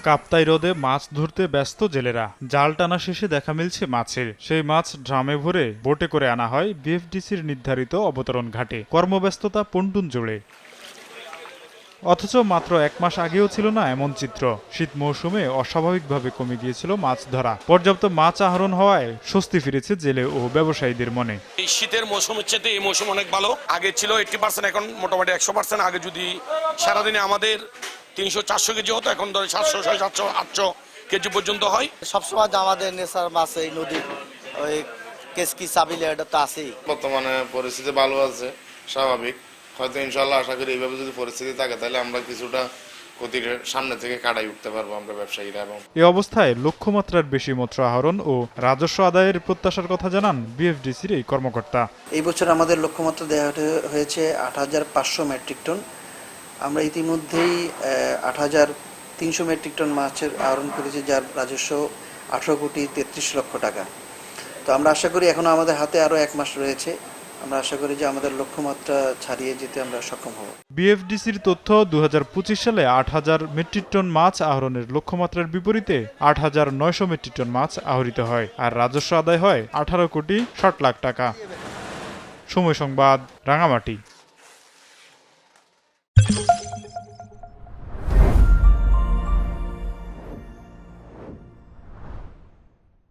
কাপ্তাই হ্রদে মাছ ধরতে ব্যস্ত জেলেরা। জাল টানা শেষে দেখা মিলছে মাছের। সেই মাছ ড্রামে ভরে বোটে করে আনা হয় বিএফডিসির নির্ধারিত অবতরণ ঘাটে। কর্মব্যস্ততা পন্টুন জোড়ে। অথচ মাত্র ১ মাস আগেও ছিল না এমন চিত্র। শীত মৌসুমে অস্বাভাবিকভাবে কমে গিয়েছিল মাছ ধরা। পর্যাপ্ত মাছ আহরণ হওয়ায় স্বস্তি ফিরেছে জেলে ও ব্যবসায়ীদের মনে। এই শীতের মৌসুমের চেয়ে এই মৌসুম অনেক ভালো। আগে ছিল 80%, এখন মোটামুটি 100%। আগে যদি সারাদিনে আমাদের ৩০০-৪০০ কেজি হতো, এখন ধরে ৭০০, ৭০০, ৮০০ কেজি পর্যন্ত হয়। সবসময় আমাদের নেশার মাছ এই নদীর ওই কেসকি চাবিলে এটা তো আছেই। বর্তমানে পরিস্থিতি ভালো আছে, স্বাভাবিক। হয়তো ইনশাল্লাহ আশা করি এইভাবে যদি পরিস্থিতি থাকে তাহলে আমরা কিছুটা ক্ষতির সামনে থেকে কাটাই উঠতে পারবো আমরা ব্যবসায়ীরা। এবং এ অবস্থায় লক্ষ্যমাত্রার বেশি মৎস্য আহরণ ও রাজস্ব আদায়ের প্রত্যাশার কথা জানান বিএফডিসির এই কর্মকর্তা। এই বছর আমাদের লক্ষ্যমাত্রা দেওয়া হয়েছে ৮৫০০ মেট্রিক টন। আমরা ইতিমধ্যেই ৮৩০০ মেট্রিক টন মাছের আহরণ করেছি, যার রাজস্ব ১৮,৩৩,০০,০০০ টাকা। তো আমরা আশা করি এখনো আমাদের হাতে আরও ১ মাস রয়েছে। আমরা আশা করি যে আমাদের লক্ষ্যমাত্রা ছাড়িয়ে যেতে আমরা সক্ষম হব। বিএফডিসির তথ্য ২০২৫ সালে ৮,০০০ মেট্রিক টন মাছ আহরণের লক্ষ্যমাত্রার বিপরীতে ৮,৯০০ মেট্রিক টন মাছ আহরিত হয়, আর রাজস্ব আদায় হয় ১৮,৬০,০০,০০০ টাকা। সময় সংবাদ, রাঙামাটি।